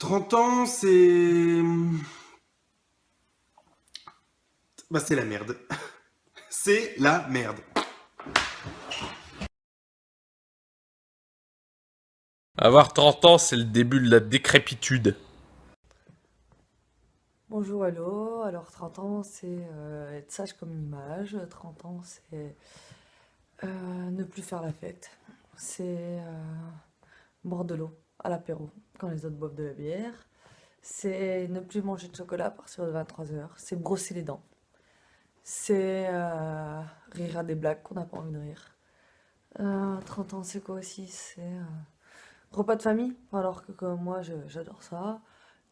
30 ans, c'est... Bah c'est la merde. C'est la merde. Avoir 30 ans, c'est le début de la décrépitude. Bonjour, hello. Alors, 30 ans, c'est être sage comme une image. 30 ans, c'est ne plus faire la fête. C'est boire de l'eau à l'apéro quand les autres boivent de la bière. C'est ne plus manger de chocolat à partir de 23 heures. C'est brosser les dents. C'est rire à des blagues qu'on n'a pas envie de rire. 30 ans, c'est quoi aussi? C'est repas de famille, alors que comme moi, j'adore ça.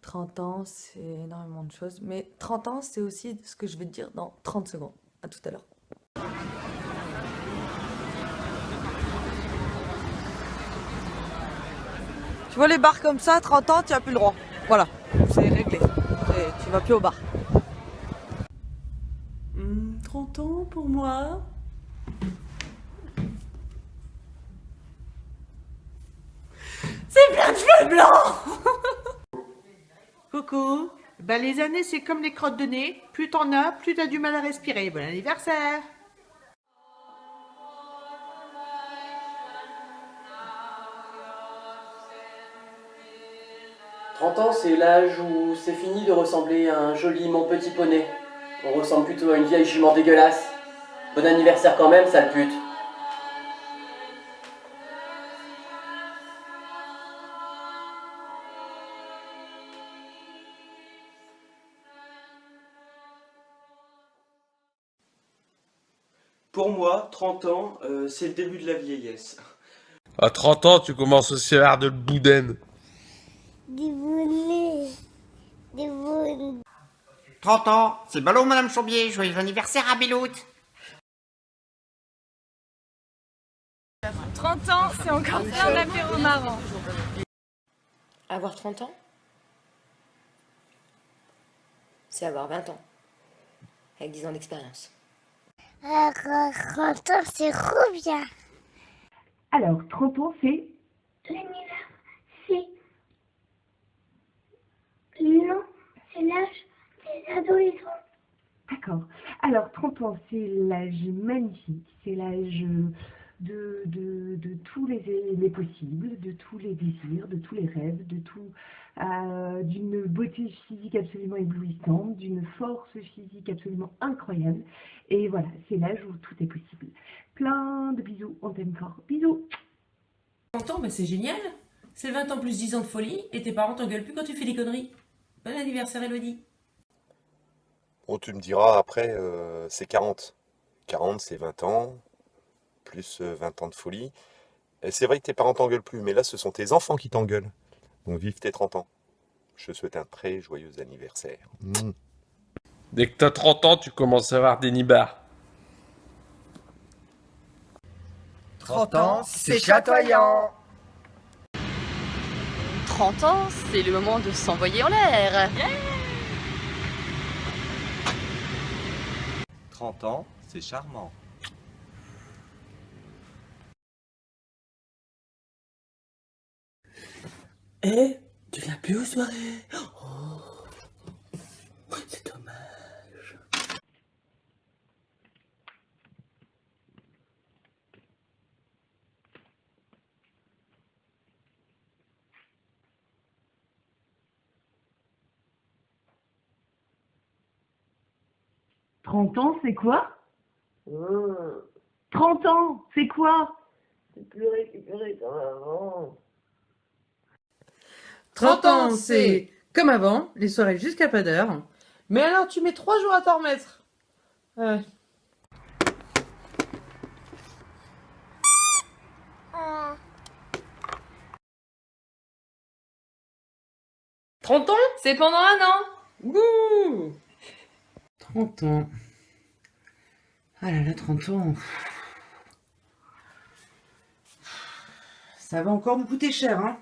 30 ans, c'est énormément de choses. Mais 30 ans, c'est aussi ce que je vais te dire dans 30 secondes. À tout à l'heure. Tu vois les bars comme ça, 30 ans, tu n'as plus le droit. Voilà, c'est réglé. Tu vas plus au bar. 30 ans pour moi. C'est plein de cheveux blancs. Coucou. Bah, les années, c'est comme les crottes de nez. Plus t'en as, plus t'as du mal à respirer. Bon anniversaire. « 30 ans, c'est l'âge où c'est fini de ressembler à un joli mon petit poney. On ressemble plutôt à une vieille jument dégueulasse. Bon anniversaire quand même, sale pute. » Pour moi, 30 ans, c'est le début de la vieillesse. À 30 ans, tu commences aussi à avoir de le boudin. Du bonnet. Du bonnet. 30 ans, c'est ballot, Madame Chambier, joyeux anniversaire à Béloute. 30 ans, c'est encore plein d'apéros marrants. Avoir 30 ans, c'est avoir 20 ans, avec 10 ans d'expérience. 30 ans, c'est trop bien. Alors, 30 ans, c'est... L'anniversaire, c'est... Non, c'est l'âge des adolescents. D'accord. Alors, 30 ans, c'est l'âge magnifique, c'est l'âge de tous les possibles, de tous les désirs, de tous les rêves, de tout, d'une beauté physique absolument éblouissante, d'une force physique absolument incroyable. Et voilà, c'est l'âge où tout est possible. Plein de bisous, on t'aime fort. Bisous. 30 ans, bah c'est génial. C'est 20 ans plus 10 ans de folie et tes parents t'engueulent plus quand tu fais des conneries. Bon anniversaire, Elodie. Bon, tu me diras après, c'est 40. 40, c'est 20 ans, plus 20 ans de folie. Et c'est vrai que tes parents t'engueulent plus, mais là, ce sont tes enfants qui t'engueulent. Donc, vive tes 30 ans. Je te souhaite un très joyeux anniversaire. Dès que t'as 30 ans, tu commences à avoir des nibards. 30 ans, c'est chatoyant. 30 ans, c'est le moment de s'envoyer en l'air. 30 ans, c'est charmant. Eh, tu viens plus aux soirées? Oh, c'est dommage. 30 ans, c'est quoi? 30 ans, c'est quoi? C'est plus récupéré comme avant. 30 ans, c'est comme avant, les soirées jusqu'à pas d'heure. Mais alors, tu mets 3 jours à t'en remettre. Ouais. 30 ans, C'est pendant un an. Wouh 30 ans. Ah là là, 30 ans. Ça va encore nous coûter cher, hein.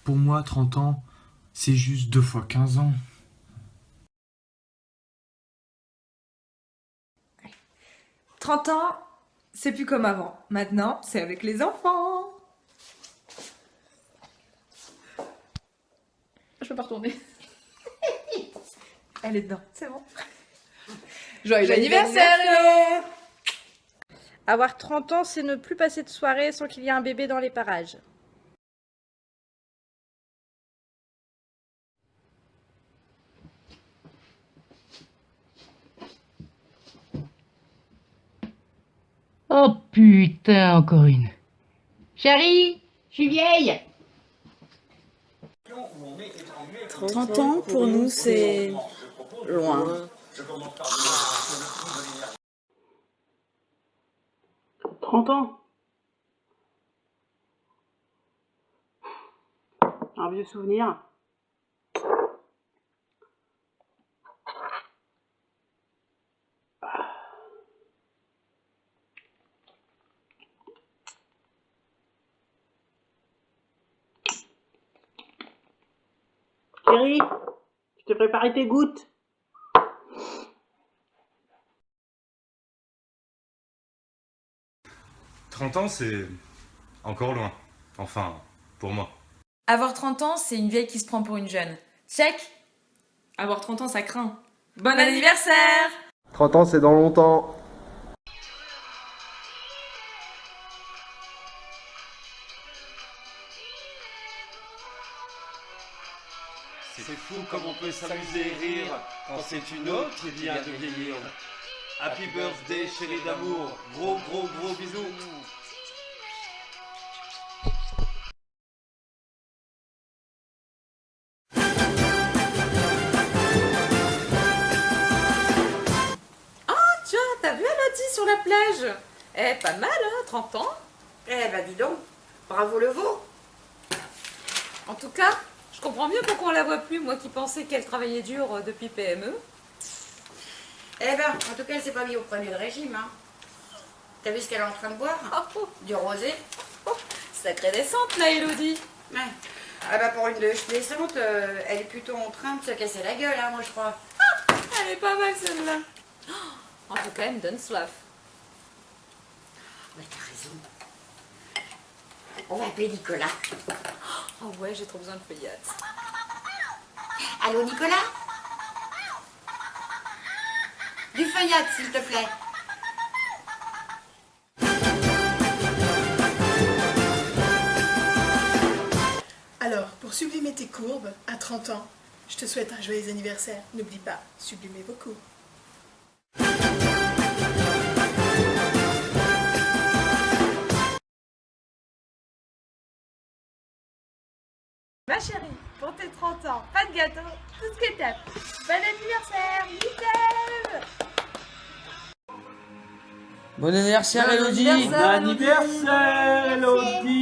Pour moi, 30 ans, c'est juste 2 fois 15 ans. « 30 ans, c'est plus comme avant. Maintenant, c'est avec les enfants. » Je peux pas retourner. Elle est dedans, c'est bon. Joyeux anniversaire, Hello! Avoir 30 ans, c'est ne plus passer de soirée sans qu'il y ait un bébé dans les parages. Oh putain, encore une. Chérie, je suis vieille. 30 ans, pour nous, c'est loin. 30 ans. Un vieux souvenir. Chérie, je t'ai préparé tes gouttes. « 30 ans, c'est encore loin. Enfin, pour moi. » Avoir 30 ans, c'est une vieille qui se prend pour une jeune. Check. Avoir 30 ans, ça craint. Bon anniversaire! 30 ans, c'est dans longtemps. C'est fou comme on peut s'amuser et rire quand c'est une autre qui vient de vieillir. Happy birthday chérie d'amour, gros gros gros bisous. Oh tiens, t'as vu Elodie sur la plage? Eh, pas mal, hein, 30 ans. Eh ben dis donc, bravo le veau. En tout cas, je comprends mieux pourquoi on la voit plus, moi qui pensais qu'elle travaillait dur depuis PME. Eh ben, en tout cas, elle s'est pas mise au premier de régime, hein. T'as vu ce qu'elle est en train de boire? Du rosé. Sacrée descente, là, Elodie. Ouais. Ah bah pour une descente, elle est plutôt en train de se casser la gueule, hein, moi je crois. Elle est pas mal celle-là. En tout cas, elle me donne soif. Ouais, t'as raison. On va appeler Nicolas. Oh ouais, j'ai trop besoin de feuillade. Allô Nicolas? Du feuillade, s'il te plaît. Alors, pour sublimer tes courbes, à 30 ans, je te souhaite un joyeux anniversaire. N'oublie pas, sublimez vos courbes. Ma chérie, pour tes 30 ans, pas de gâteau, tout ce que t'aimes. Bon anniversaire, Mitel! Bon anniversaire, Elodie! Bon anniversaire, Elodie!